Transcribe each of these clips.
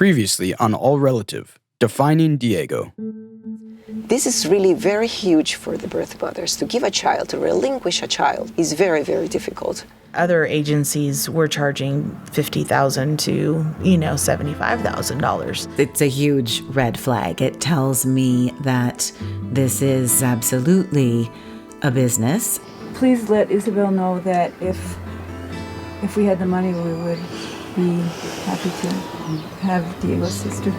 Previously on All Relative, defining Diego. This is really very huge for the birth mothers. To give a child, to relinquish a child, is very, very difficult. Other agencies were charging $50,000 to, $75,000. It's a huge red flag. It tells me that this is absolutely a business. Please let Isabel know that if we had the money, we would be happy to have Diego's sister.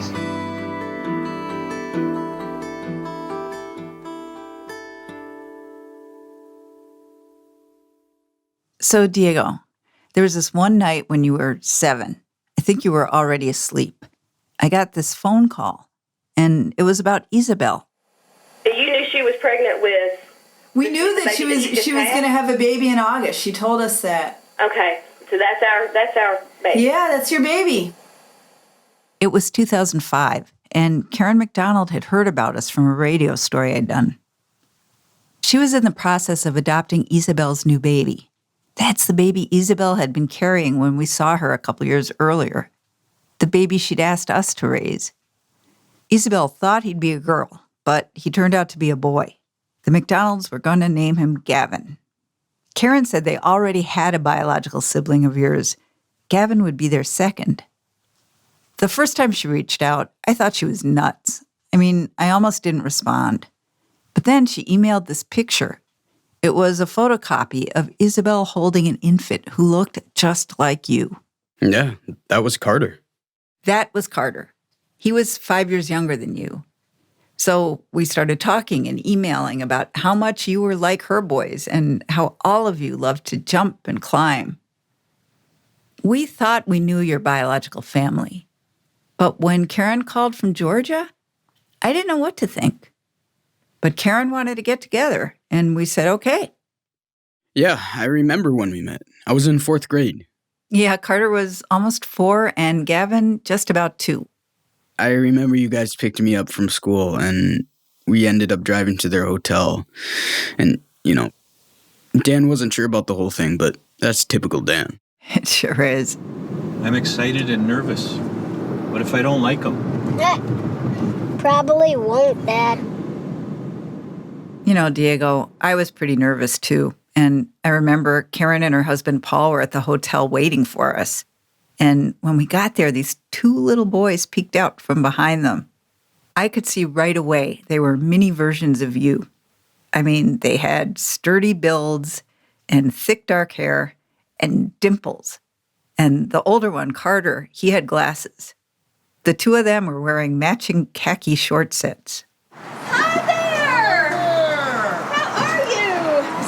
So, Diego, there was this one night when you were 7. I think you were already asleep. I got this phone call, and it was about Isabel. You knew she was pregnant with... We knew that she was going to have a baby in August. She told us that. Okay, so that's our baby. Yeah, that's your baby. It was 2005, and Karen McDonald had heard about us from a radio story I'd done. She was in the process of adopting Isabel's new baby. That's the baby Isabel had been carrying when we saw her a couple years earlier. The baby she'd asked us to raise. Isabel thought he'd be a girl, but he turned out to be a boy. The McDonalds were going to name him Gavin. Karen said they already had a biological sibling of yours. Gavin would be their second. The first time she reached out, I thought she was nuts. I almost didn't respond. But then she emailed this picture. It was a photocopy of Isabel holding an infant who looked just like you. Yeah, that was Carter. That was Carter. He was 5 years younger than you. So we started talking and emailing about how much you were like her boys and how all of you loved to jump and climb. We thought we knew your biological family. But when Karen called from Georgia, I didn't know what to think. But Karen wanted to get together, and we said, okay. Yeah, I remember when we met. I was in 4th grade. Yeah, Carter was almost 4, and Gavin just about 2. I remember you guys picked me up from school, and we ended up driving to their hotel. And, Dan wasn't sure about the whole thing, but that's typical Dan. It sure is. I'm excited and nervous. What if I don't like him? Probably won't, Dad. Diego, I was pretty nervous too. And I remember Karen and her husband Paul were at the hotel waiting for us. And when we got there, these 2 little boys peeked out from behind them. I could see right away they were mini versions of you. They had sturdy builds and thick dark hair and dimples. And the older one, Carter, he had glasses. The 2 of them were wearing matching khaki short sets.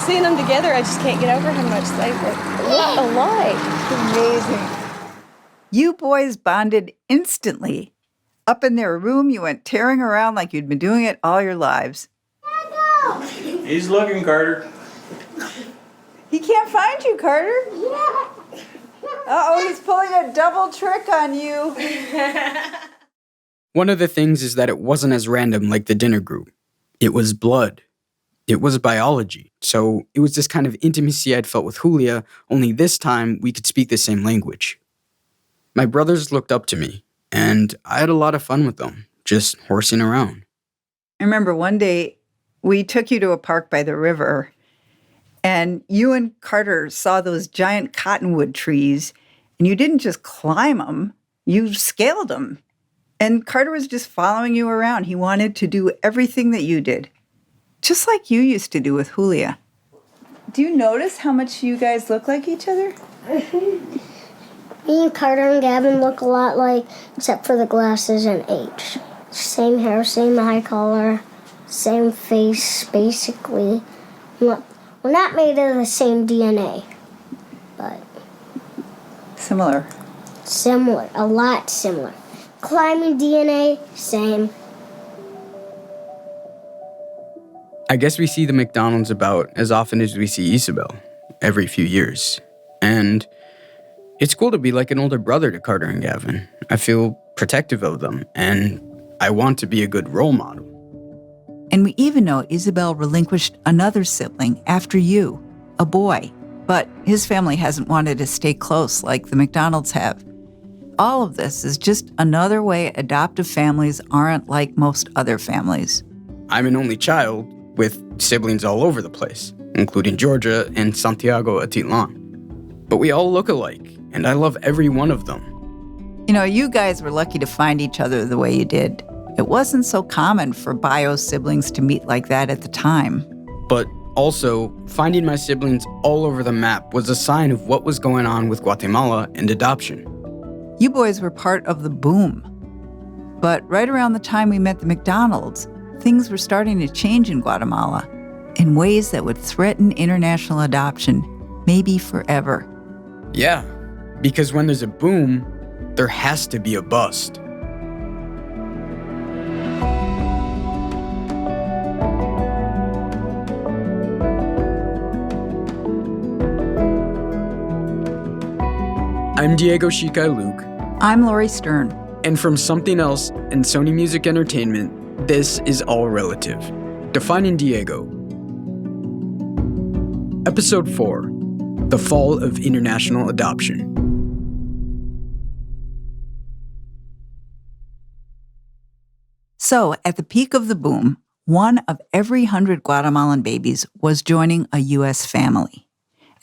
Seeing them together, I just can't get over how much they look alike. Amazing. You boys bonded instantly. Up in their room, you went tearing around like you'd been doing it all your lives. He's looking, Carter. He can't find you, Carter. Yeah. Uh-oh, he's pulling a double trick on you. One of the things is that it wasn't as random like the dinner group. It was blood. It was biology. So it was this kind of intimacy I'd felt with Julia, only this time we could speak the same language. My brothers looked up to me, and I had a lot of fun with them, just horsing around. I remember one day we took you to a park by the river, and you and Carter saw those giant cottonwood trees, and you didn't just climb them, you scaled them. And Carter was just following you around. He wanted to do everything that you did. Just like you used to do with Julia. Do you notice how much you guys look like each other? Me and Carter and Gavin look a lot like, except for the glasses and age. Same hair, same eye color, same face, basically. We're not made of the same DNA, but... Similar. Similar, a lot similar. Climbing DNA, same. I guess we see the McDonald's about as often as we see Isabel, every few years. And it's cool to be like an older brother to Carter and Gavin. I feel protective of them, and I want to be a good role model. And we even know Isabel relinquished another sibling after you, a boy. But his family hasn't wanted to stay close like the McDonalds have. All of this is just another way adoptive families aren't like most other families. I'm an only child with siblings all over the place, including Georgia and Santiago Atitlan. But we all look alike, and I love every one of them. You know, you guys were lucky to find each other the way you did. It wasn't so common for bio siblings to meet like that at the time. But also, finding my siblings all over the map was a sign of what was going on with Guatemala and adoption. You boys were part of the boom. But right around the time we met the McDonalds, things were starting to change in Guatemala in ways that would threaten international adoption, maybe forever. Yeah, because when there's a boom, there has to be a bust. I'm Diego Shikai Luke. I'm Lori Stern. And from Something Else and Sony Music Entertainment, this is All Relative, Defining Diego. Episode 4, The Fall of International Adoption. So, at the peak of the boom, 1 of every 100 Guatemalan babies was joining a U.S. family.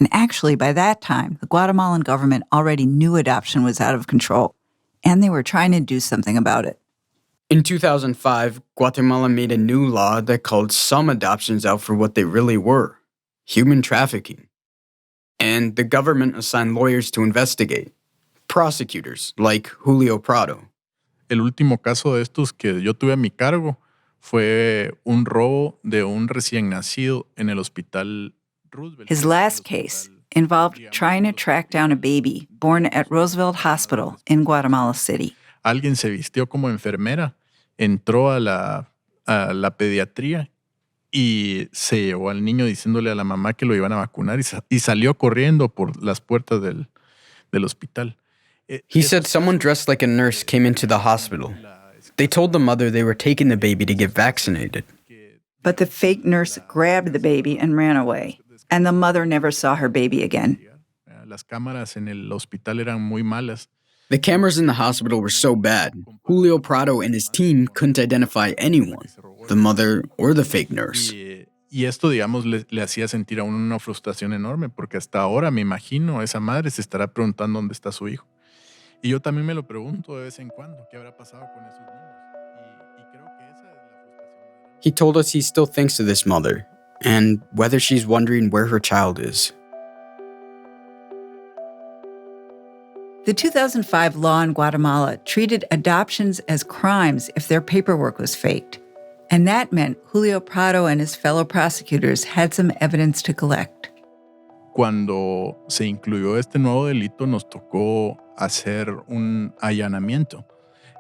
And actually, by that time, the Guatemalan government already knew adoption was out of control, and they were trying to do something about it. In 2005, Guatemala made a new law that called some adoptions out for what they really were, human trafficking. And the government assigned lawyers to investigate, prosecutors like Julio Prado. El último caso de estos que yo tuve a mi cargo fue un robo de un recién nacido en el hospital Roosevelt. His last case involved trying to track down a baby born at Roosevelt Hospital in Guatemala City. Alguien se vistió como enfermera, entró a la pediatría y se llevó al niño diciéndole a la mamá que lo iban a vacunar y salió corriendo por las puertas del hospital. He said someone dressed like a nurse came into the hospital. They told the mother they were taking the baby to get vaccinated. But the fake nurse grabbed the baby and ran away, and the mother never saw her baby again. Las cámaras en el hospital eran muy malas. The cameras in the hospital were so bad, Julio Prado and his team couldn't identify anyone, the mother or the fake nurse. Y esto, digamos, le hacía sentir a uno una frustración enorme, porque hasta ahora, me imagino, esa madre se estará preguntando dónde está su hijo. Y yo también me lo pregunto de vez en cuando, ¿qué habrá pasado con esos niños? Y creo que esa es la frustración. He told us he still thinks of this mother, and whether she's wondering where her child is. The 2005 law in Guatemala treated adoptions as crimes if their paperwork was faked. And that meant Julio Prado and his fellow prosecutors had some evidence to collect. Cuando se incluyó este nuevo delito, nos tocó hacer un allanamiento,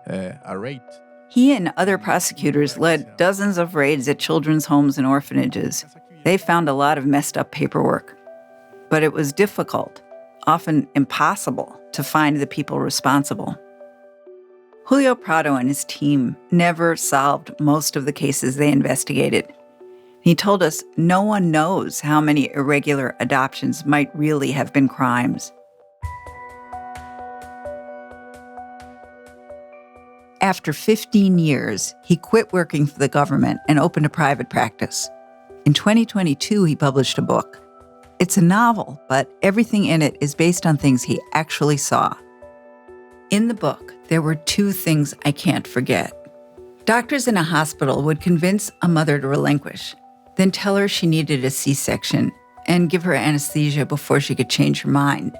a raid. He and other prosecutors led dozens of raids at children's homes and orphanages. They found a lot of messed up paperwork. But it was difficult, often impossible, to find the people responsible. Julio Prado and his team never solved most of the cases they investigated. He told us no one knows how many irregular adoptions might really have been crimes. After 15 years, he quit working for the government and opened a private practice. In 2022, he published a book. It's a novel, but everything in it is based on things he actually saw. In the book, there were 2 things I can't forget. Doctors in a hospital would convince a mother to relinquish, then tell her she needed a C-section and give her anesthesia before she could change her mind.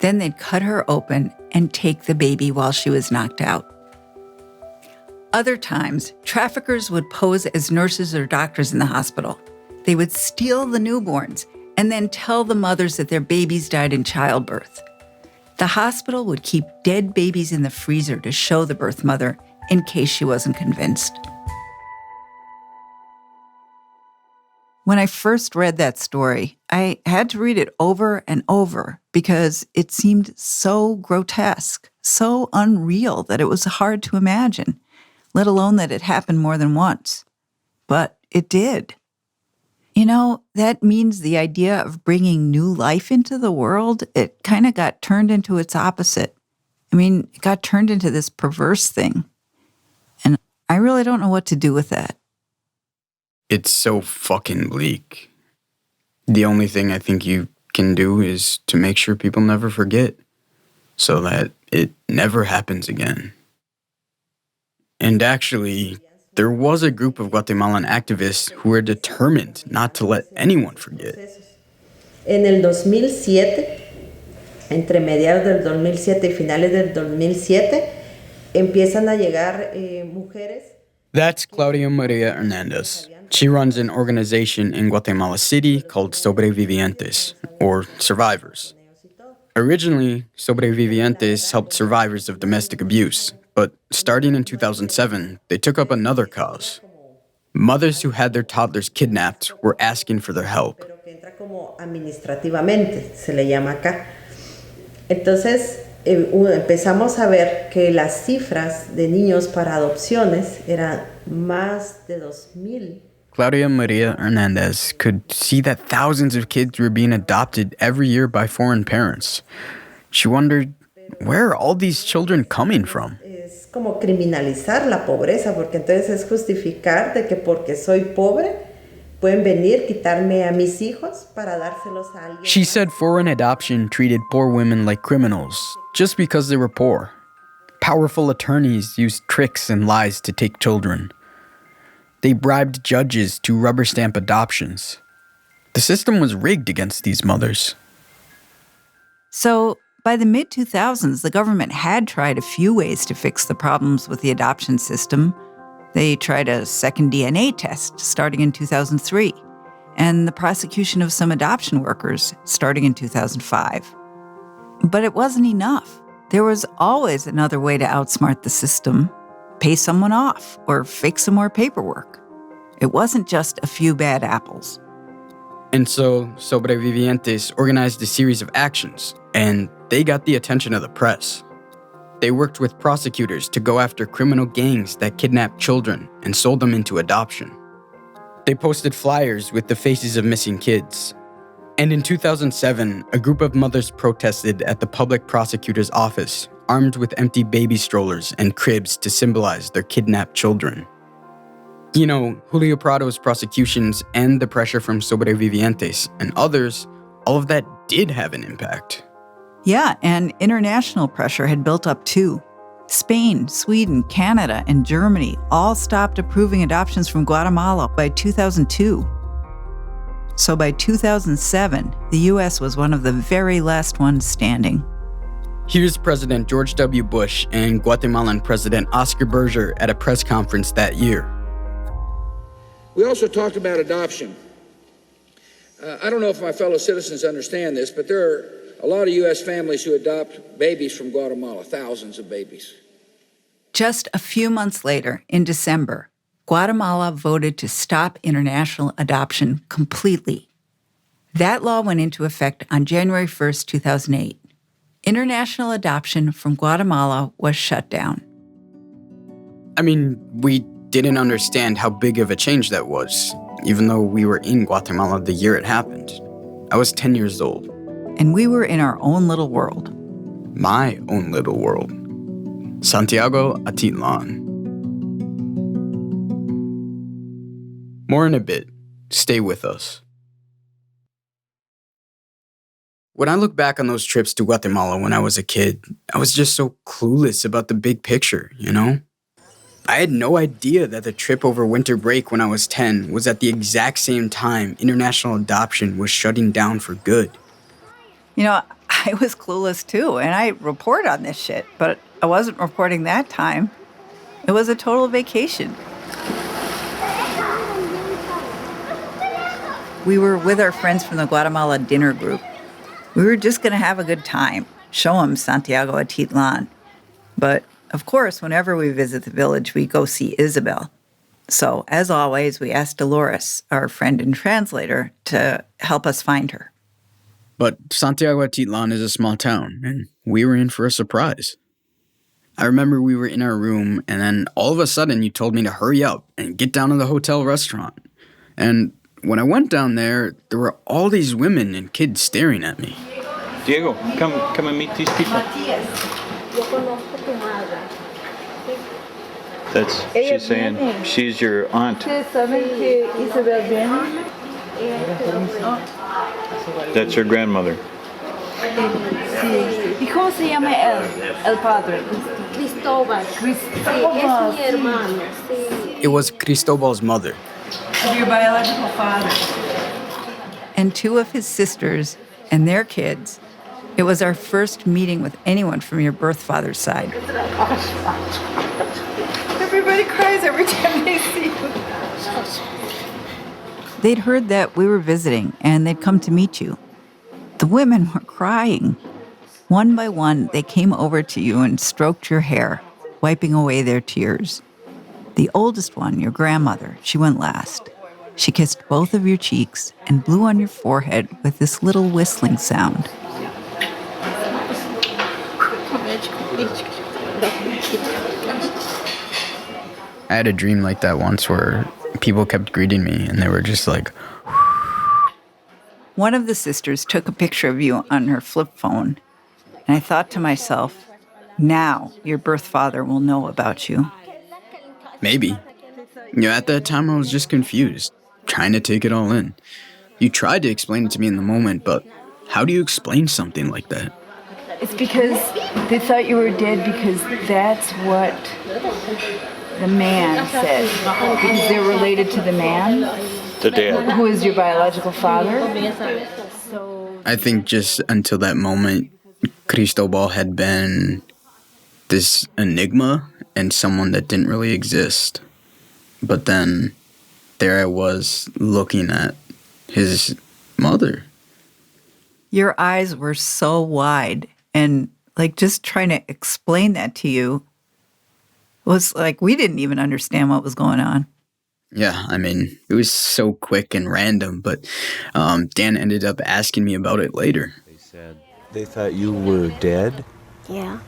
Then they'd cut her open and take the baby while she was knocked out. Other times, traffickers would pose as nurses or doctors in the hospital. They would steal the newborns and then tell the mothers that their babies died in childbirth. The hospital would keep dead babies in the freezer to show the birth mother in case she wasn't convinced. When I first read that story, I had to read it over and over because it seemed so grotesque, so unreal that it was hard to imagine, let alone that it happened more than once. But it did. You know, that means the idea of bringing new life into the world, it kind of got turned into its opposite. I mean, it got turned into this perverse thing. And I really don't know what to do with that. It's so fucking bleak. The only thing I think you can do is to make sure people never forget, so that it never happens again. And actually, there was a group of Guatemalan activists who were determined not to let anyone forget. En el 2007, entre mediados del 2007 y finales del 2007, empiezan a llegar mujeres. That's Claudia Maria Hernandez. She runs an organization in Guatemala City called Sobrevivientes, or Survivors. Originally, Sobrevivientes helped survivors of domestic abuse, but starting in 2007, they took up another cause. Mothers who had their toddlers kidnapped were asking for their help. Pero que entra como administrativamente, se le llama acá. Entonces, empezamos a ver que las cifras de niños para adopciones eran más de 2,000. Claudia Maria Hernandez could see that thousands of kids were being adopted every year by foreign parents. She wondered, where are all these children coming from? Es como criminalizar la pobreza, porque entonces es justificar de que porque soy pobre, pueden venir, quitarme a mis hijos para dárselos a alguien. She said foreign adoption treated poor women like criminals just because they were poor. Powerful attorneys used tricks and lies to take children. They bribed judges to rubber stamp adoptions. The system was rigged against these mothers. So, by the mid-2000s, the government had tried a few ways to fix the problems with the adoption system. They tried a second DNA test starting in 2003, and the prosecution of some adoption workers starting in 2005. But it wasn't enough. There was always another way to outsmart the system: pay someone off or fake some more paperwork. It wasn't just a few bad apples. And so, Sobrevivientes organized a series of actions, and they got the attention of the press. They worked with prosecutors to go after criminal gangs that kidnapped children and sold them into adoption. They posted flyers with the faces of missing kids. And in 2007, a group of mothers protested at the public prosecutor's office, armed with empty baby strollers and cribs to symbolize their kidnapped children. You know, Julio Prado's prosecutions and the pressure from Sobrevivientes and others, all of that did have an impact. Yeah, and international pressure had built up too. Spain, Sweden, Canada, and Germany all stopped approving adoptions from Guatemala by 2002. So by 2007, the U.S. was one of the very last ones standing. Here's President George W. Bush and Guatemalan President Oscar Berger at a press conference that year. We also talked about adoption. I don't know if my fellow citizens understand this, but there are a lot of U.S. families who adopt babies from Guatemala, thousands of babies. Just a few months later, in December, Guatemala voted to stop international adoption completely. That law went into effect on January 1st, 2008. International adoption from Guatemala was shut down. I mean, we didn't understand how big of a change that was, even though we were in Guatemala the year it happened. I was 10 years old. And we were in our own little world. My own little world. Santiago Atitlan. More in a bit. Stay with us. When I look back on those trips to Guatemala when I was a kid, I was just so clueless about the big picture, you know? I had no idea that the trip over winter break when I was 10 was at the exact same time international adoption was shutting down for good. You know, I was clueless too, and I report on this shit, but I wasn't reporting that time. It was a total vacation. We were with our friends from the Guatemala dinner group. We were just going to have a good time, show them Santiago Atitlan. But, of course, whenever we visit the village, we go see Isabel. So, as always, we asked Dolores, our friend and translator, to help us find her. But Santiago Atitlan is a small town, and we were in for a surprise. I remember we were in our room, and then all of a sudden you told me to hurry up and get down to the hotel restaurant. And when I went down there were all these women and kids staring at me. Diego, come and meet these people. She's saying she's your aunt. That's her grandmother. ¿Y cómo se llama el padre? Cristóbal. It was Cristobal's mother. Your biological father. And 2 of his sisters and their kids. It was our first meeting with anyone from your birth father's side. Everybody cries every time they see you. They'd heard that we were visiting, and they'd come to meet you. The women were crying. One by one, they came over to you and stroked your hair, wiping away their tears. The oldest one, your grandmother, she went last. She kissed both of your cheeks and blew on your forehead with this little whistling sound. I had a dream like that once where people kept greeting me and they were just like... One of the sisters took a picture of you on her flip phone, and I thought to myself, now your birth father will know about you. Maybe. At that time I was just confused, trying to take it all in. You tried to explain it to me in the moment, but how do you explain something like that? It's because they thought you were dead because that's what the man said. Because they're related to the man. The dad. Who is your biological father. I think just until that moment, Cristobal had been this enigma and someone that didn't really exist. But then there I was looking at his mother. Your eyes were so wide, and just trying to explain that to you was like we didn't even understand what was going on. Yeah, it was so quick and random, but Dan ended up asking me about it later. They said they thought you were dead? Yeah.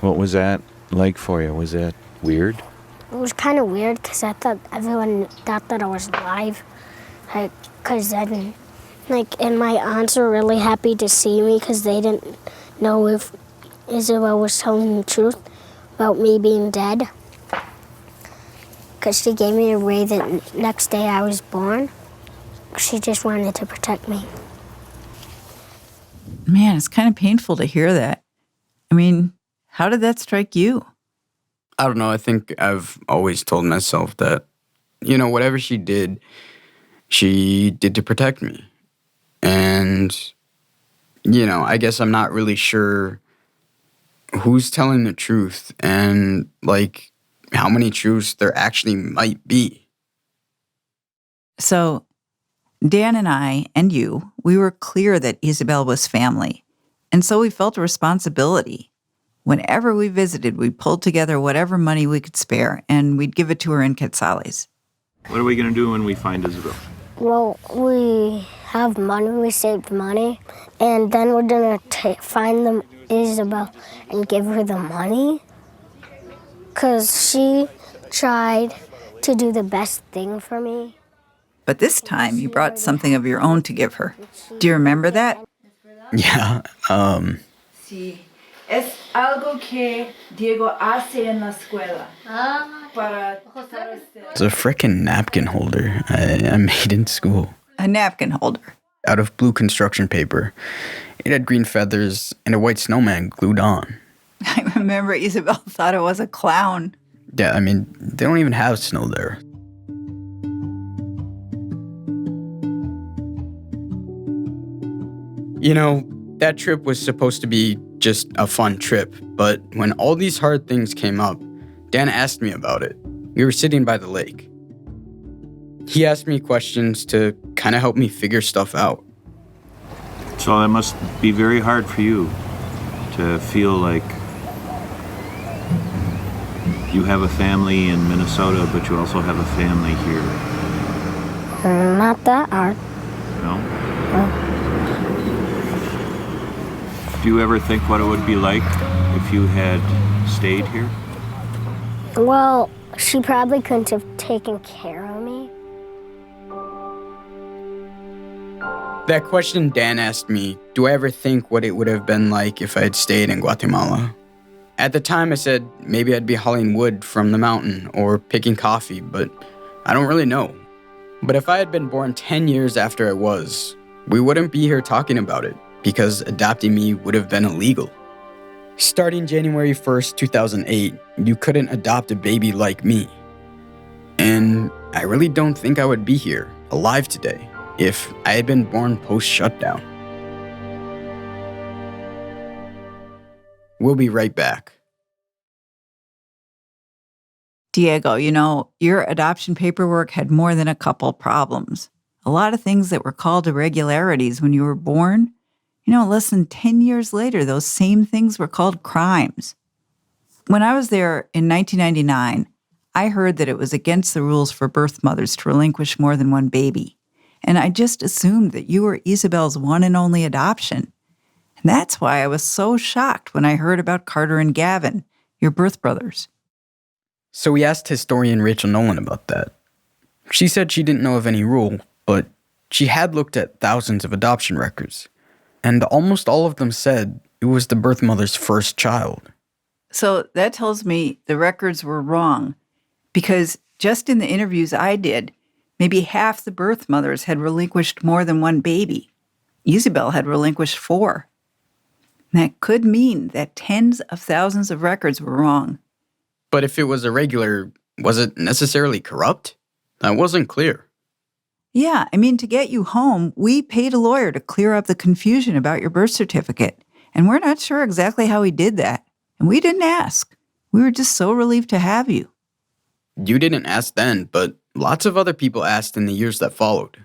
What was that like for you? Was that weird? It was kind of weird because I thought everyone thought that I was alive. Because then, and my aunts were really happy to see me because they didn't know if Isabel was telling the truth about me being dead. Because she gave me away the next day I was born. She just wanted to protect me. Man, it's kind of painful to hear that. How did that strike you? I don't know. I think I've always told myself that, whatever she did to protect me. And, I guess I'm not really sure who's telling the truth and, how many truths there actually might be. So, Dan and I, and you, we were clear that Isabel was family. And so we felt a responsibility. Whenever we visited, we pulled together whatever money we could spare, and we'd give it to her in quetzales. What are we going to do when we find Isabel? Well, we have money, we saved money, and then we're going to find Isabel and give her the money. Because she tried to do the best thing for me. But this time, you brought something of your own to give her. Do you remember that? Yeah, Sí. Es algo que Diego hace en la escuela. It's a frickin' napkin holder I made in school. A napkin holder. Out of blue construction paper. It had green feathers and a white snowman glued on. I remember Isabel thought it was a clown. Yeah, they don't even have snow there. That trip was supposed to be just a fun trip, but when all these hard things came up, Dan asked me about it. We were sitting by the lake. He asked me questions to kind of help me figure stuff out. So that must be very hard for you to feel like you have a family in Minnesota, but you also have a family here. Not that hard. No? Do you ever think what it would be like if you had stayed here? Well, she probably couldn't have taken care of me. That question Dan asked me, do I ever think what it would have been like if I had stayed in Guatemala? At the time I said maybe I'd be hauling wood from the mountain or picking coffee, but I don't really know. But if I had been born 10 years after I was, we wouldn't be here talking about it because adopting me would have been illegal. Starting January 1st, 2008, you couldn't adopt a baby like me. And I really don't think I would be here, alive today, if I had been born post-shutdown. We'll be right back. Diego, your adoption paperwork had more than a couple problems. A lot of things that were called irregularities when you were born. Less than 10 years later, those same things were called crimes. When I was there in 1999, I heard that it was against the rules for birth mothers to relinquish more than one baby. And I just assumed that you were Isabel's one and only adoption. And that's why I was so shocked when I heard about Carter and Gavin, your birth brothers. So we asked historian Rachel Nolan about that. She said she didn't know of any rule, but she had looked at thousands of adoption records. And almost all of them said it was the birth mother's first child. So that tells me the records were wrong, because just in the interviews I did, maybe half the birth mothers had relinquished more than one baby. Isabel had relinquished 4. And that could mean that tens of thousands of records were wrong. But if it was irregular, was it necessarily corrupt? That wasn't clear. Yeah, to get you home, we paid a lawyer to clear up the confusion about your birth certificate. And we're not sure exactly how he did that. And we didn't ask. We were just so relieved to have you. You didn't ask then, but lots of other people asked in the years that followed,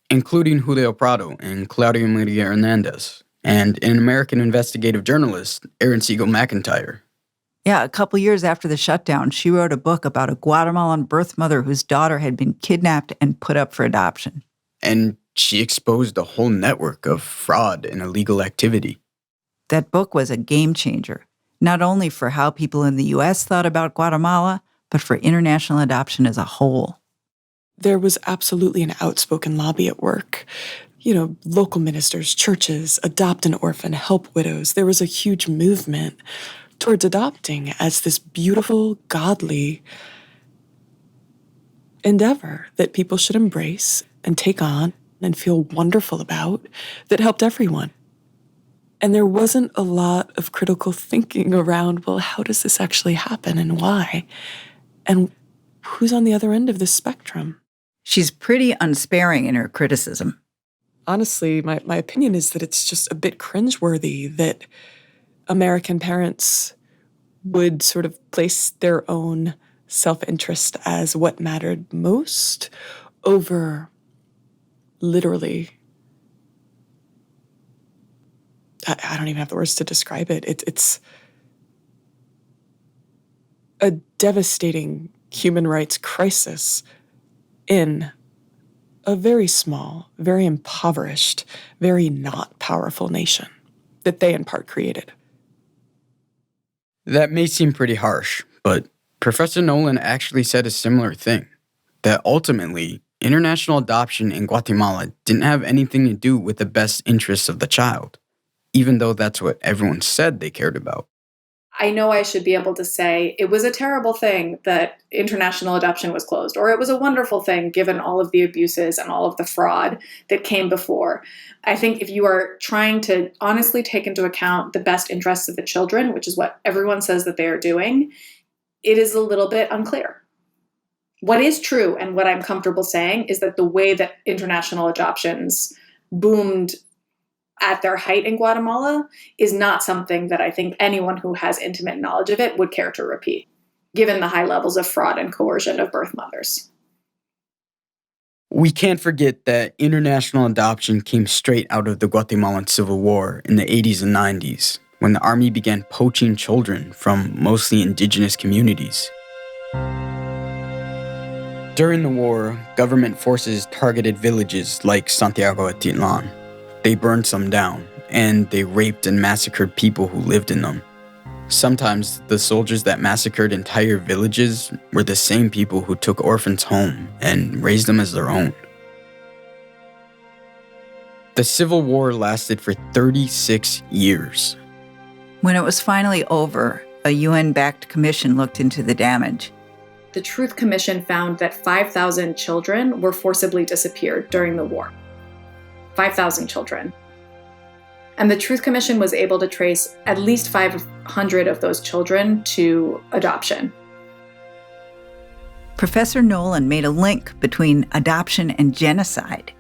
including Julio Prado and Claudio Maria Hernandez, and an American investigative journalist, Erin Siegel McIntyre. Yeah, a couple years after the shutdown, she wrote a book about a Guatemalan birth mother whose daughter had been kidnapped and put up for adoption. And she exposed a whole network of fraud and illegal activity. That book was a game changer, not only for how people in the U.S. thought about Guatemala, but for international adoption as a whole. There was absolutely an outspoken lobby at work. Local ministers, churches, adopt an orphan, help widows. There was a huge movement towards adopting as this beautiful, godly endeavor that people should embrace and take on and feel wonderful about, that helped everyone. And there wasn't a lot of critical thinking around, well, how does this actually happen and why? And who's on the other end of this spectrum? She's pretty unsparing in her criticism. Honestly, my opinion is that it's just a bit cringeworthy that American parents would sort of place their own self-interest as what mattered most over literally, I don't even have the words to describe it. It's a devastating human rights crisis in a very small, very impoverished, very not powerful nation that they in part created. That may seem pretty harsh, but Professor Nolan actually said a similar thing, that ultimately, international adoption in Guatemala didn't have anything to do with the best interests of the child, even though that's what everyone said they cared about. I know I should be able to say it was a terrible thing that international adoption was closed, or it was a wonderful thing given all of the abuses and all of the fraud that came before. I think if you are trying to honestly take into account the best interests of the children, which is what everyone says that they are doing, it is a little bit unclear. What is true and what I'm comfortable saying is that the way that international adoptions boomed at their height in Guatemala is not something that I think anyone who has intimate knowledge of it would care to repeat, given the high levels of fraud and coercion of birth mothers. We can't forget that international adoption came straight out of the Guatemalan Civil War in the 80s and 90s, when the army began poaching children from mostly indigenous communities. During the war, government forces targeted villages like Santiago Atitlan. They burned some down, and they raped and massacred people who lived in them. Sometimes the soldiers that massacred entire villages were the same people who took orphans home and raised them as their own. The Civil War lasted for 36 years. When it was finally over, a UN-backed commission looked into the damage. The Truth Commission found that 5,000 children were forcibly disappeared during the war. 5,000 children. And the Truth Commission was able to trace at least 500 of those children to adoption. Professor Nolan made a link between adoption and genocide.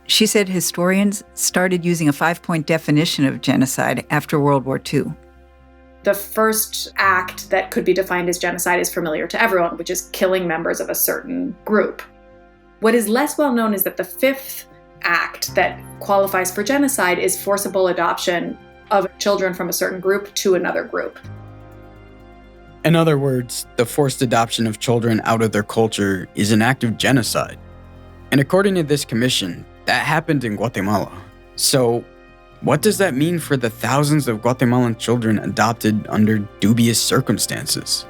She said historians started using a 5-point definition of genocide after World War II. The first act that could be defined as genocide is familiar to everyone, which is killing members of a certain group. What is less well known is that the fifth act that qualifies for genocide is forcible adoption of children from a certain group to another group. In other words, the forced adoption of children out of their culture is an act of genocide. And according to this commission, that happened in Guatemala. So, what does that mean for the thousands of Guatemalan children adopted under dubious circumstances?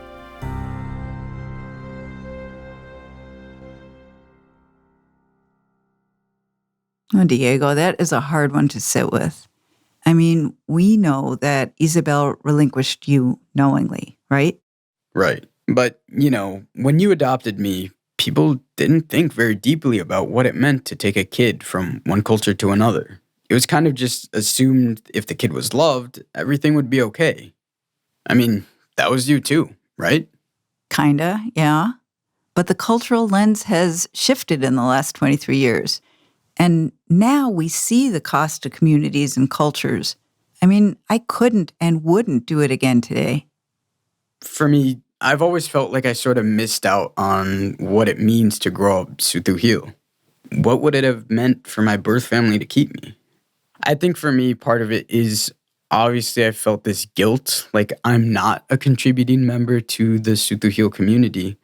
Oh, Diego, that is a hard one to sit with. I mean, we know that Isabel relinquished you knowingly, right? Right. But, when you adopted me, people didn't think very deeply about what it meant to take a kid from one culture to another. It was kind of just assumed if the kid was loved, everything would be okay. I mean, that was you too, right? Kinda, yeah. But the cultural lens has shifted in the last 23 years. And now we see the cost to communities and cultures. I mean, I couldn't and wouldn't do it again today. For me, I've always felt like I sort of missed out on what it means to grow up Sotujil. What would it have meant for my birth family to keep me? I think for me, part of it is obviously I felt this guilt, like I'm not a contributing member to the Sotujil community.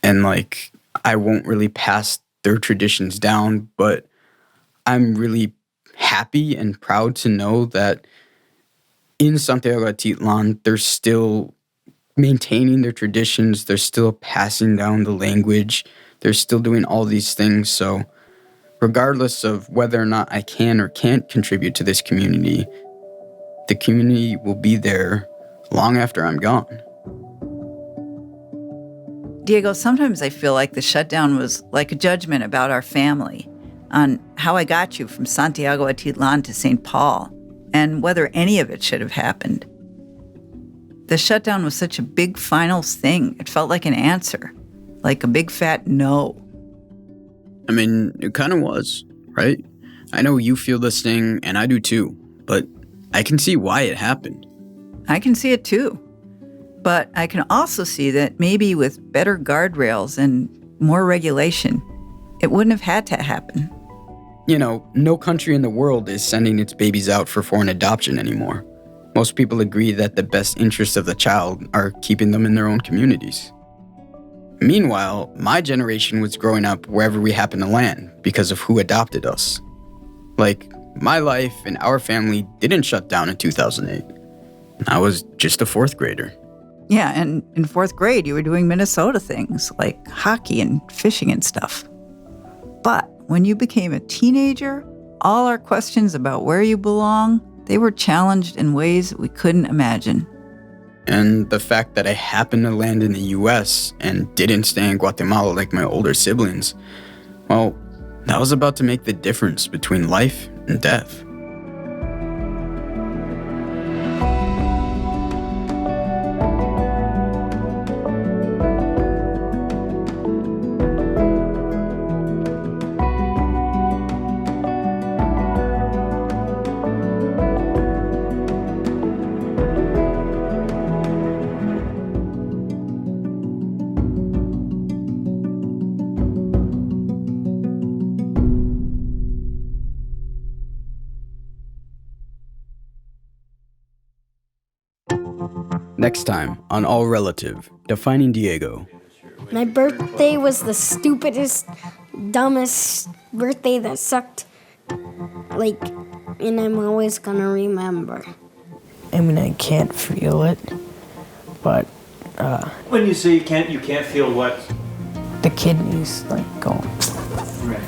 And like, I won't really pass their traditions down, but I'm really happy and proud to know that in Santiago Atitlan, they're still maintaining their traditions, they're still passing down the language, they're still doing all these things. So regardless of whether or not I can or can't contribute to this community, the community will be there long after I'm gone. Diego, sometimes I feel like the shutdown was like a judgment about our family on how I got you from Santiago Atitlan to St. Paul and whether any of it should have happened. The shutdown was such a big finals thing. It felt like an answer, like a big fat no. I mean, it kind of was, right? I know you feel this thing, and I do too, but I can see why it happened. I can see it too. But I can also see that maybe with better guardrails and more regulation, it wouldn't have had to happen. No country in the world is sending its babies out for foreign adoption anymore. Most people agree that the best interests of the child are keeping them in their own communities. Meanwhile, my generation was growing up wherever we happened to land because of who adopted us. Like, my life and our family didn't shut down in 2008. I was just a fourth grader. Yeah, and in fourth grade, you were doing Minnesota things like hockey and fishing and stuff. But when you became a teenager, all our questions about where you belong, they were challenged in ways we couldn't imagine. And the fact that I happened to land in the US and didn't stay in Guatemala like my older siblings, well, that was about to make the difference between life and death. Next time on All Relative, Defining Diego. My birthday was the stupidest, dumbest birthday that sucked. And I'm always gonna remember. I mean, I can't feel it, but when you say you can't feel what? The kidneys going. Right.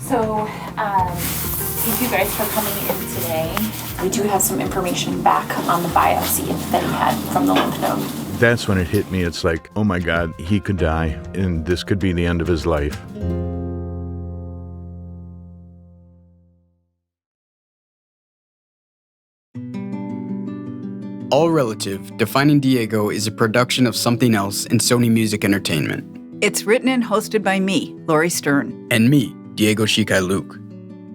So, thank you guys for coming in today. We do have some information back on the biopsy that he had from the lymph node. That's when it hit me. It's like, oh my God, he could die, and this could be the end of his life. All Relative, Defining Diego is a production of Something Else and Sony Music Entertainment. It's written and hosted by me, Lori Stern. And me, Diego Shikai Luke.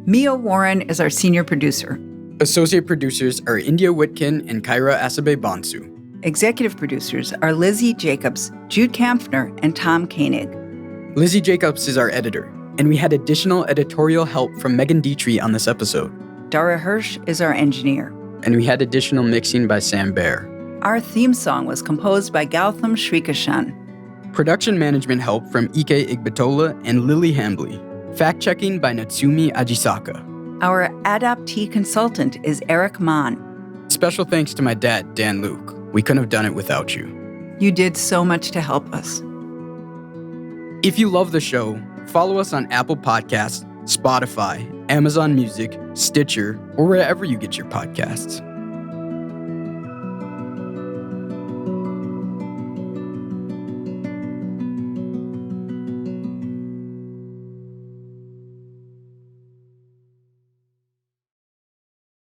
Mia Warren is our senior producer. Associate producers are India Whitkin and Kyra Asabe Bonsu. Executive producers are Lizzie Jacobs, Jude Kampfner, and Tom Koenig. Lizzie Jacobs is our editor, and we had additional editorial help from Megan Dietrich on this episode. Dara Hirsch is our engineer. And we had additional mixing by Sam Baer. Our theme song was composed by Gautam Shrikishan. Production management help from Ike Igbatola and Lily Hambley. Fact-checking by Natsumi Ajisaka. Our adoptee consultant is Eric Mann. Special thanks to my dad, Dan Luke. We couldn't have done it without you. You did so much to help us. If you love the show, follow us on Apple Podcasts, Spotify, Amazon Music, Stitcher, or wherever you get your podcasts.